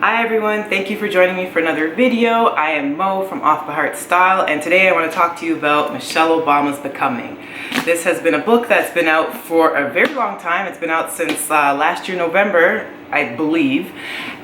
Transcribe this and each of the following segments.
Hi everyone, thank you for joining me for another video. I am Mo from Off the Heart Style, and today I want to talk to you about Michelle Obama's Becoming. This has been a book that's been out for a very long time. It's been out since last year November, I believe,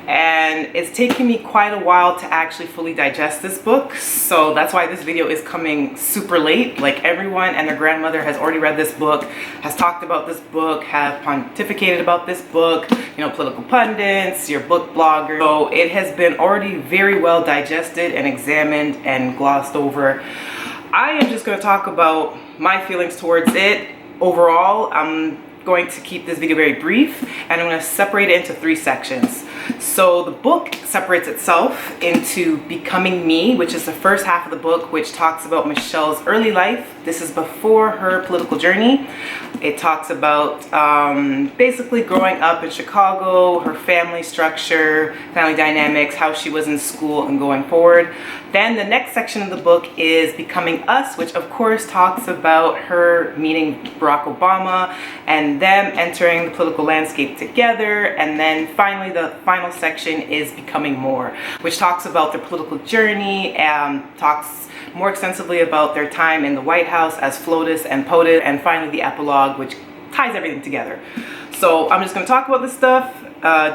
and it's taken me quite a while to actually fully digest this book, so that's why this video is coming super late. Like, everyone and their grandmother has already read this book, has talked about this book, have pontificated about this book, you know, political pundits, your book blogger. So it has been already very well digested and examined and glossed over. I am just going to talk about my feelings towards it overall. I'm going to keep this video very brief, and I'm going to separate it into 3 sections. So the book separates itself into Becoming Me, which is the first half of the book, which talks about Michelle's early life. This is before her political journey. It talks about basically growing up in Chicago, her family structure, family dynamics, how she was in school and going forward. Then the next section of the book is Becoming Us, which of course talks about her meeting Barack Obama and them entering the political landscape together. And then finally, the final section is Becoming More, which talks about their political journey and talks more extensively about their time in the White House as FLOTUS and POTUS, and finally the epilogue, which ties everything together. So I'm just going to talk about this stuff,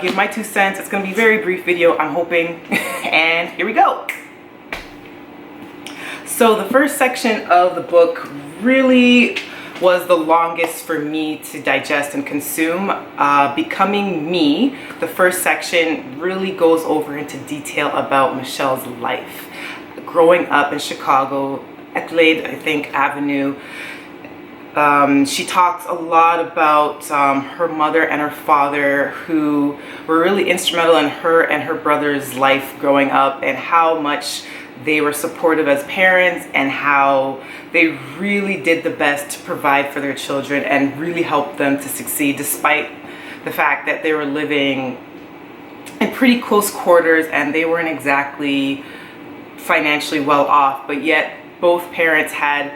give my 2 cents. It's going to be a very brief video, I'm hoping, and here we go. So the first section of the book really was the longest for me to digest and consume. Becoming Me, the first section, really goes over into detail about Michelle's life. Growing up in Chicago, Accolade, I think, Avenue. She talks a lot about her mother and her father, who were really instrumental in her and her brother's life growing up, and how much they were supportive as parents and how they really did the best to provide for their children and really help them to succeed, despite the fact that they were living in pretty close quarters and they weren't exactly financially well off, but yet both parents had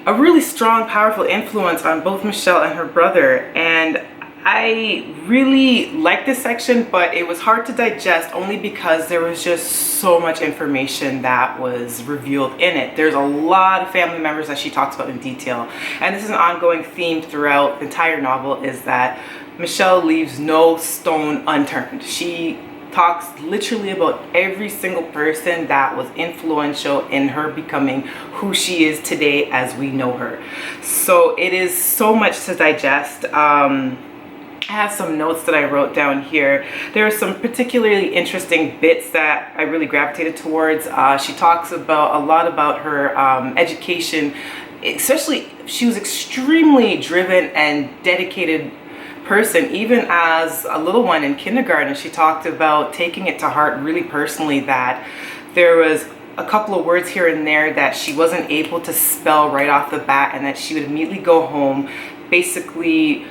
a really strong, powerful influence on both Michelle and her brother. And I really liked this section, but it was hard to digest only because there was just so much information that was revealed in it. There's a lot of family members that she talks about in detail, and this is an ongoing theme throughout the entire novel, is that Michelle leaves no stone unturned. She talks literally about every single person that was influential in her becoming who she is today as we know her. So it is so much to digest. I have some notes that I wrote down here. There are some particularly interesting bits that I really gravitated towards. She talks about a lot about her education, especially she was extremely driven and dedicated person, even as a little one in kindergarten. She talked about taking it to heart really personally, that there was a couple of words here and there that she wasn't able to spell right off the bat, and that she would immediately go home, basically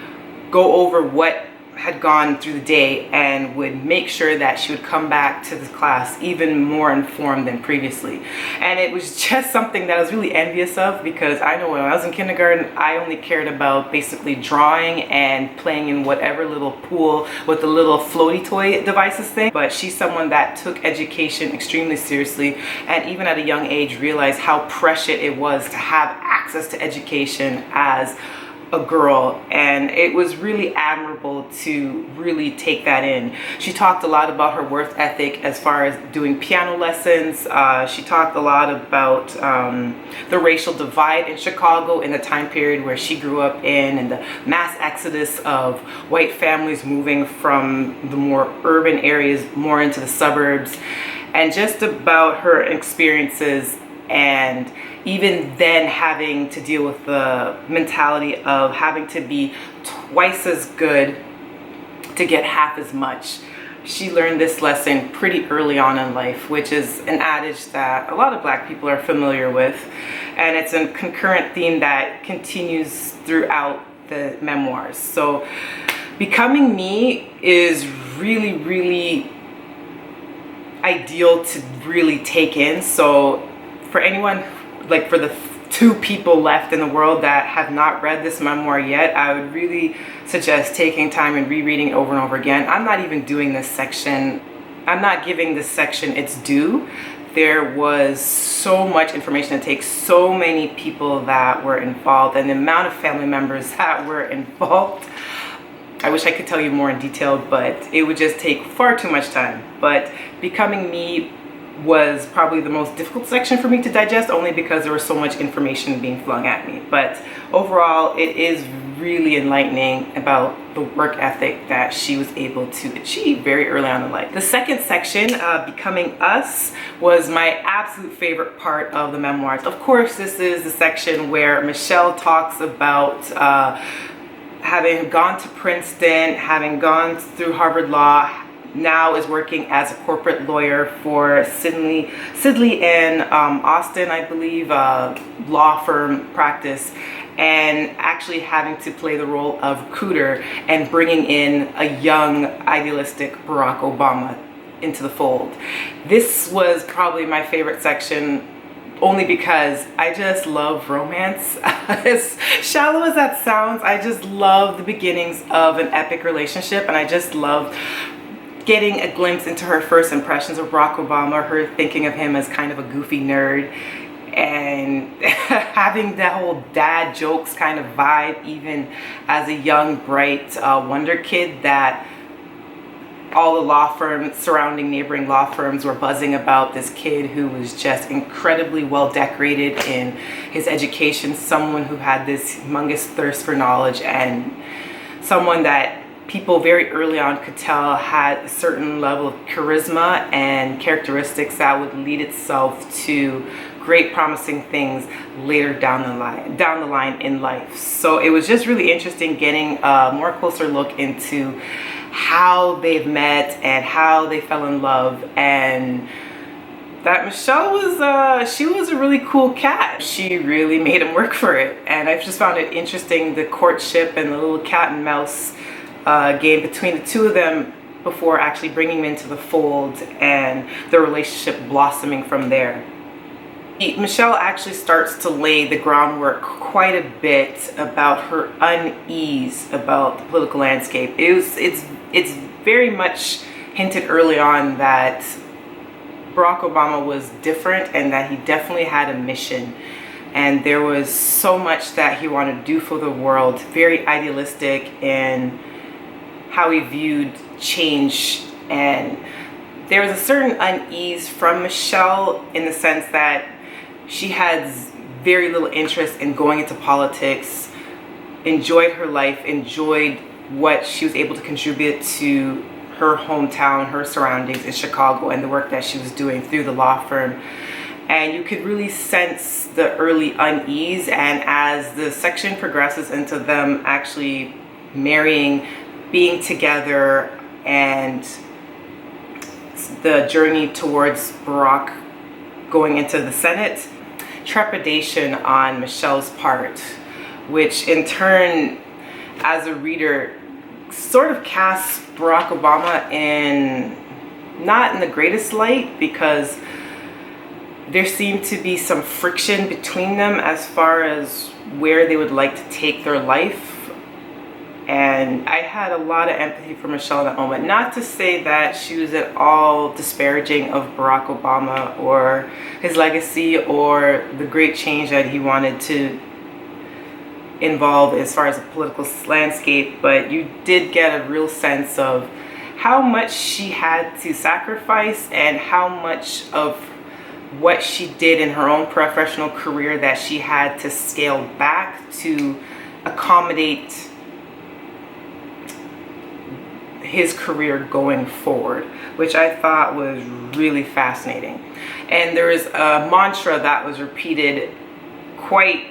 go over what had gone through the day, and would make sure that she would come back to the class even more informed than previously. And it was just something that I was really envious of, because I know when I was in kindergarten, I only cared about basically drawing and playing in whatever little pool with the little floaty toy devices thing. But she's someone that took education extremely seriously, and even at a young age realized how precious it was to have access to education as a girl, and it was really admirable to really take that in. She talked a lot about her work ethic as far as doing piano lessons. She talked a lot about the racial divide in Chicago in the time period where she grew up in, and the mass exodus of white families moving from the more urban areas more into the suburbs, and just about her experiences, and even then having to deal with the mentality of having to be twice as good to get half as much. She learned this lesson pretty early on in life, which is an adage that a lot of Black people are familiar with, and it's a concurrent theme that continues throughout the memoirs. So Becoming Me is really, really ideal to really take in. So for anyone, like for the 2 people left in the world that have not read this memoir yet, I would really suggest taking time and rereading it over and over again. I'm not even doing this section I'm not giving this section its due. There was so much information to take, so many people that were involved, and the amount of family members that were involved. I wish I could tell you more in detail, but it would just take far too much time. But Becoming Me was probably the most difficult section for me to digest, only because there was so much information being flung at me. But overall, it is really enlightening about the work ethic that she was able to achieve very early on in life. The second section, Becoming Us, was my absolute favorite part of the memoirs. Of course, this is the section where Michelle talks about having gone to Princeton, having gone through Harvard Law, now is working as a corporate lawyer for Sidley and Austin, I believe, law firm practice, and actually having to play the role of recruiter and bringing in a young, idealistic Barack Obama into the fold. This was probably my favorite section, only because I just love romance. As shallow as that sounds, I just love the beginnings of an epic relationship, and I just love getting a glimpse into her first impressions of Barack Obama, her thinking of him as kind of a goofy nerd, and having that whole dad jokes kind of vibe, even as a young, bright wonder kid, that all the law firms, surrounding neighboring law firms, were buzzing about this kid who was just incredibly well decorated in his education, someone who had this humongous thirst for knowledge, and someone that people very early on could tell had a certain level of charisma and characteristics that would lead itself to great promising things later down the line in life. So it was just really interesting getting a more closer look into how they've met and how they fell in love, and that Michelle was she was a really cool cat. She really made him work for it, and I just found it interesting, the courtship and the little cat and mouse game between the two of them before actually bringing him into the fold, and the relationship blossoming from there. Michelle actually starts to lay the groundwork quite a bit about her unease about the political landscape. It's very much hinted early on that Barack Obama was different, and that he definitely had a mission, and there was so much that he wanted to do for the world, very idealistic in how he viewed change. And there was a certain unease from Michelle in the sense that she had very little interest in going into politics, enjoyed her life, enjoyed what she was able to contribute to her hometown, her surroundings in Chicago, and the work that she was doing through the law firm. And you could really sense the early unease, and as the section progresses into them actually marrying, being together, and the journey towards Barack going into the Senate, trepidation on Michelle's part, which in turn, as a reader, sort of casts Barack Obama in not in the greatest light, because there seemed to be some friction between them as far as where they would like to take their life. And I had a lot of empathy for Michelle in that moment. Not to say that she was at all disparaging of Barack Obama or his legacy or the great change that he wanted to involve as far as the political landscape, but you did get a real sense of how much she had to sacrifice and how much of what she did in her own professional career that she had to scale back to accommodate his career going forward, which I thought was really fascinating. And there is a mantra that was repeated quite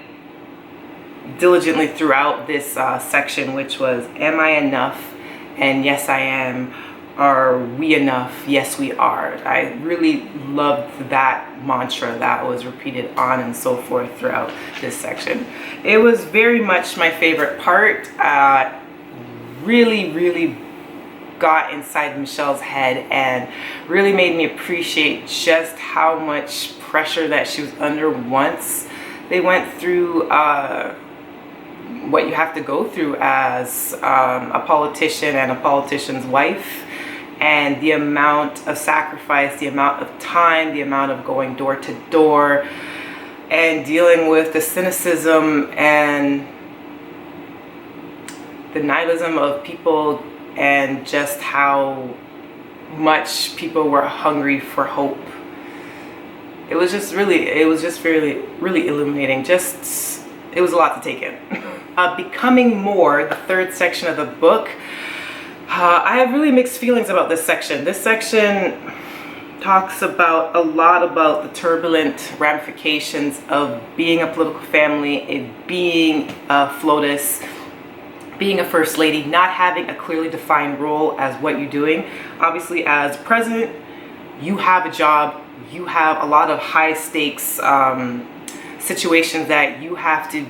diligently throughout this section, which was, am I enough? And yes, I am. Are we enough? Yes, we are. I really loved that mantra that was repeated on and so forth throughout this section. It was very much my favorite part. Really got inside Michelle's head and really made me appreciate just how much pressure that she was under once they went through what you have to go through as a politician and a politician's wife, and the amount of sacrifice, the amount of time, the amount of going door to door and dealing with the cynicism and the nihilism of people, and just how much people were hungry for hope. It was just really illuminating. It was a lot to take in. Becoming More, the third section of the book, I have really mixed feelings about this section. This section talks about a lot about the turbulent ramifications of being a political family, being a FLOTUS, being a first lady, not having a clearly defined role as what you're doing. Obviously, as president, you have a job, you have a lot of high stakes situations that you have to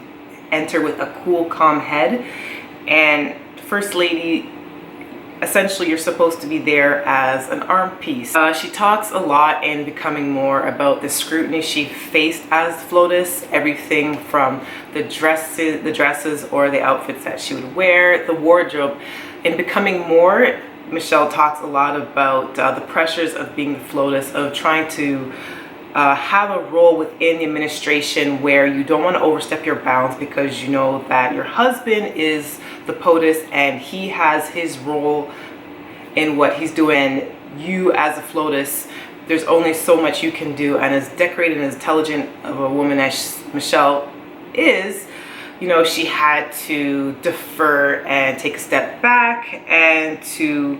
enter with a cool, calm head. And first lady, essentially you're supposed to be there as an arm piece. She talks a lot in Becoming More about the scrutiny she faced as FLOTUS, everything from the dresses or the outfits that she would wear, the wardrobe. In Becoming More, Michelle talks a lot about the pressures of being the FLOTUS, of trying to have a role within the administration where you don't want to overstep your bounds, because you know that your husband is the POTUS and he has his role in what he's doing. You as a FLOTUS, there's only so much you can do, and as decorated and as intelligent of a woman as Michelle is, you know, she had to defer and take a step back and to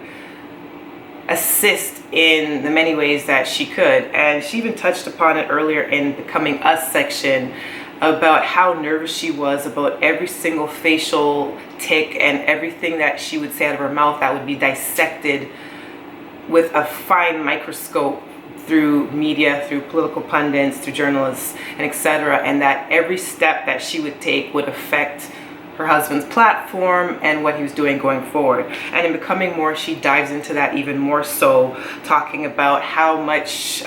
assist in the many ways that she could. And she even touched upon it earlier in Becoming Us section about how nervous she was about every single facial tick and everything that she would say out of her mouth that would be dissected with a fine microscope through media, through political pundits, through journalists, and etc. And that every step that she would take would affect her husband's platform and what he was doing going forward. And in Becoming More, she dives into that even more so, talking about how much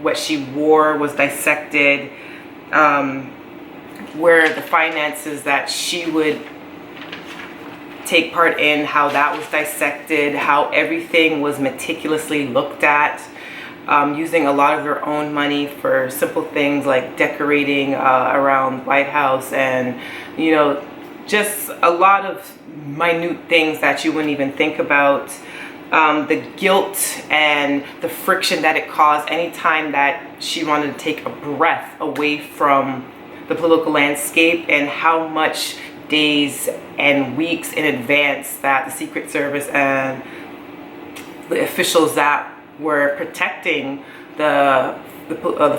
what she wore was dissected, where the finances that she would take part in, how that was dissected, how everything was meticulously looked at, using a lot of their own money for simple things like decorating around the White House, and you know, just a lot of minute things that you wouldn't even think about. The guilt and the friction that it caused anytime that she wanted to take a breath away from the political landscape, and how much days and weeks in advance that the Secret Service and the officials that were protecting the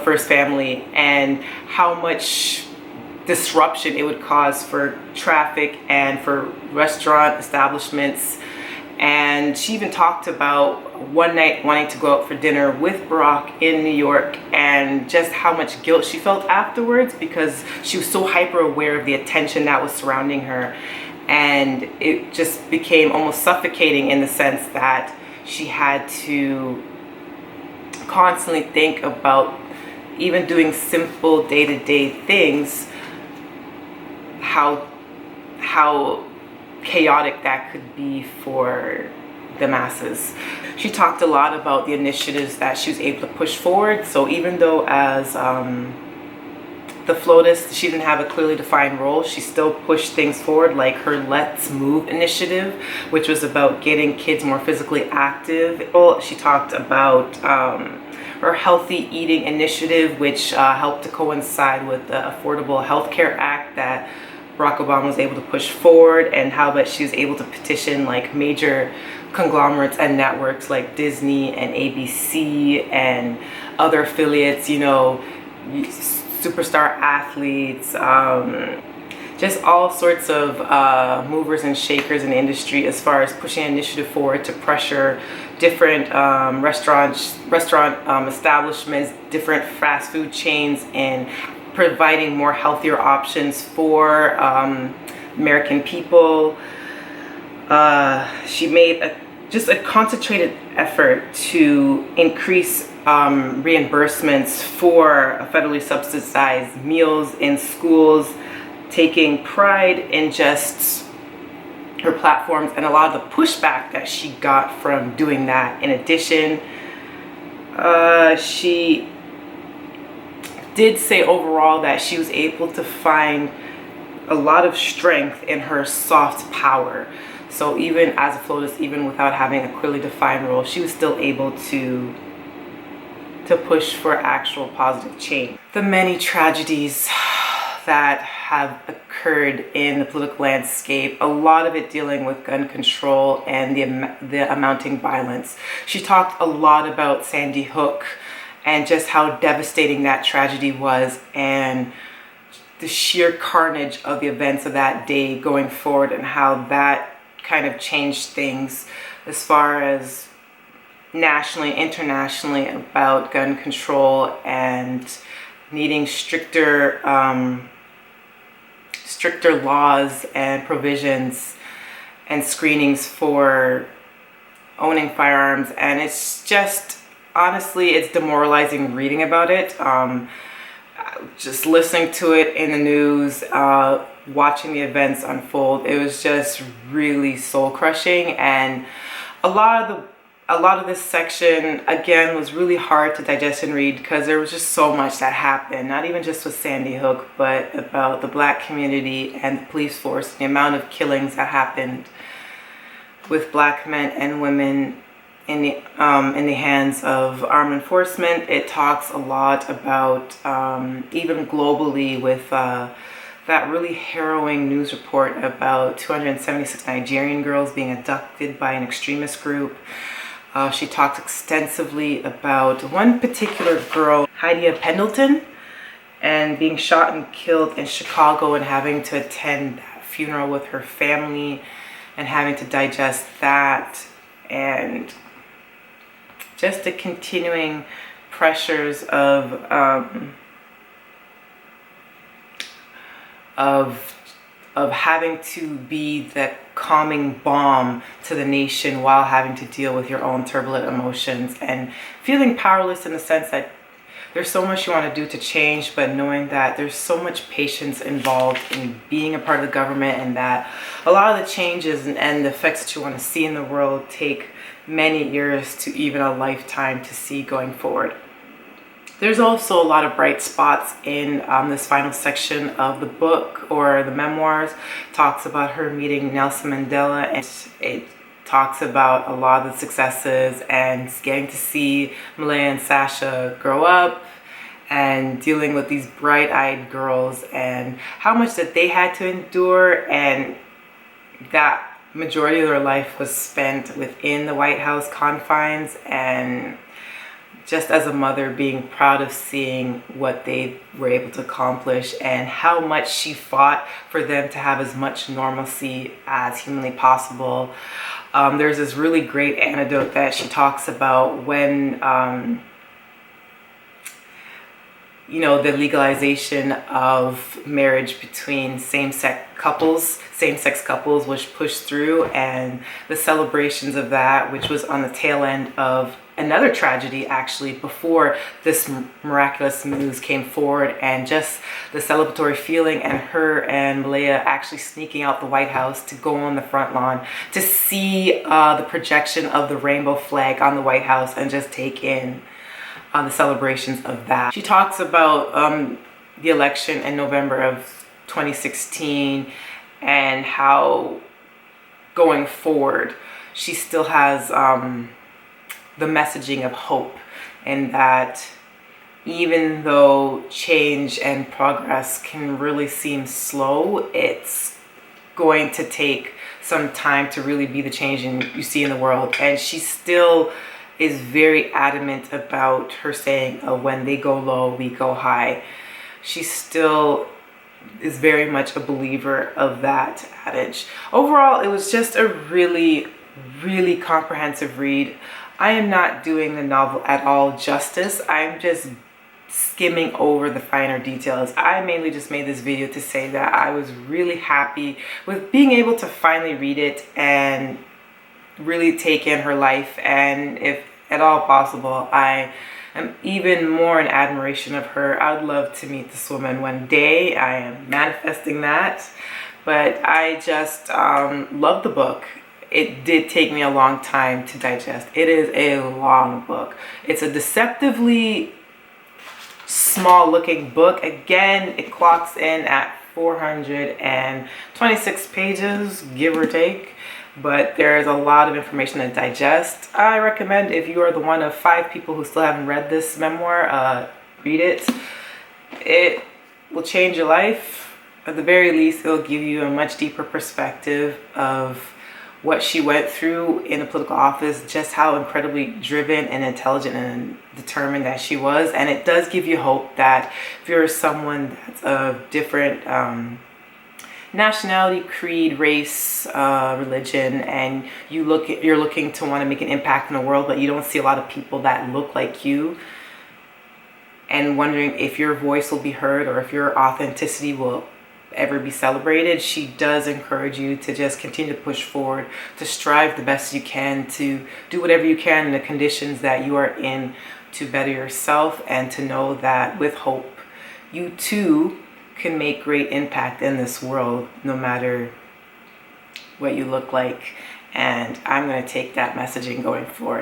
first family, and how much disruption it would cause for traffic and for restaurant establishments. And she even talked about one night wanting to go out for dinner with Barack in New York, and just how much guilt she felt afterwards, because she was so hyper aware of the attention that was surrounding her, and it just became almost suffocating in the sense that she had to constantly think about, even doing simple day-to-day things, how chaotic that could be for the masses. She talked a lot about the initiatives that she was able to push forward. So even though as the FLOTUS, she didn't have a clearly defined role, she still pushed things forward, like her Let's Move initiative, which was about getting kids more physically active. She talked about her Healthy Eating initiative, which helped to coincide with the Affordable Health Care Act that Barack Obama was able to push forward, and how that she was able to petition like major conglomerates and networks like Disney and ABC and other affiliates, you know, superstar athletes, just all sorts of movers and shakers in the industry, as far as pushing an initiative forward to pressure different restaurant establishments, different fast food chains, and providing more healthier options for American people. She made just a concentrated effort to increase reimbursements for federally subsidized meals in schools, taking pride in just her platforms and a lot of the pushback that she got from doing that. In addition, she did say overall that she was able to find a lot of strength in her soft power. So even as a FLOTUS, even without having a clearly defined role, she was still able to push for actual positive change. The many tragedies that have occurred in the political landscape, a lot of it dealing with gun control and the amounting violence. She talked a lot about Sandy Hook and just how devastating that tragedy was, and the sheer carnage of the events of that day going forward, and how that kind of changed things as far as nationally, internationally, about gun control and needing stricter laws and provisions and screenings for owning firearms. And it's just, honestly, it's demoralizing reading about it. Just listening to it in the news, watching the events unfold, it was just really soul crushing. And a lot of this section, again, was really hard to digest and read because there was just so much that happened, not even just with Sandy Hook, but about the Black community and the police force, the amount of killings that happened with Black men and women in the hands of armed enforcement. It talks a lot about, even globally, with that really harrowing news report about 276 Nigerian girls being abducted by an extremist group. She talked extensively about one particular girl, Hydia Pendleton, and being shot and killed in Chicago, and having to attend that funeral with her family and having to digest that, and just the continuing pressures of having to be the calming balm to the nation while having to deal with your own turbulent emotions, and feeling powerless in the sense that there's so much you want to do to change, but knowing that there's so much patience involved in being a part of the government, and that a lot of the changes and the effects that you want to see in the world take many years to even a lifetime to see going forward. There's also a lot of bright spots in this final section of the book, or the memoirs. It talks about her meeting Nelson Mandela, and it talks about a lot of the successes and getting to see Malaya and Sasha grow up and dealing with these bright-eyed girls, and how much that they had to endure, and that majority of their life was spent within the White House confines. And just as a mother, being proud of seeing what they were able to accomplish, and how much she fought for them to have as much normalcy as humanly possible. There's this really great anecdote that she talks about when, the legalization of marriage between same-sex couples was pushed through, and the celebrations of that, which was on the tail end of another tragedy, actually, before this miraculous news came forward, and just the celebratory feeling, and her and Malaya actually sneaking out the White House to go on the front lawn to see the projection of the rainbow flag on the White House, and just take in the celebrations of that. She talks about the election in November of 2016, and how going forward she still has the messaging of hope, and that even though change and progress can really seem slow, it's going to take some time to really be the change you see in the world. And she still is very adamant about her saying, when they go low, we go high. She still is very much a believer of that adage. Overall, it was just a really, really comprehensive read. I am not doing the novel at all justice. I'm just skimming over the finer details. I mainly just made this video to say that I was really happy with being able to finally read it and really take in her life, and if at all possible, I am even more in admiration of her. I would love to meet this woman one day. I am manifesting that, but I just love the book. It did take me a long time to digest. It is a long book. It's a deceptively small looking book. Again, it clocks in at 426 pages, give or take, but there's a lot of information to digest. I recommend, if you are the one of 5 people who still haven't read this memoir, read it. It will change your life. At the very least, it'll give you a much deeper perspective of what she went through in the political office, just how incredibly driven and intelligent and determined that she was. And it does give you hope that if you're someone that's of different nationality, creed, race, religion, and you're looking to want to make an impact in the world, but you don't see a lot of people that look like you, and wondering if your voice will be heard or if your authenticity will ever be celebrated, she does encourage you to just continue to push forward, to strive the best you can, to do whatever you can in the conditions that you are in to better yourself, and to know that with hope, you too can make great impact in this world, no matter what you look like. And I'm going to take that messaging going forward.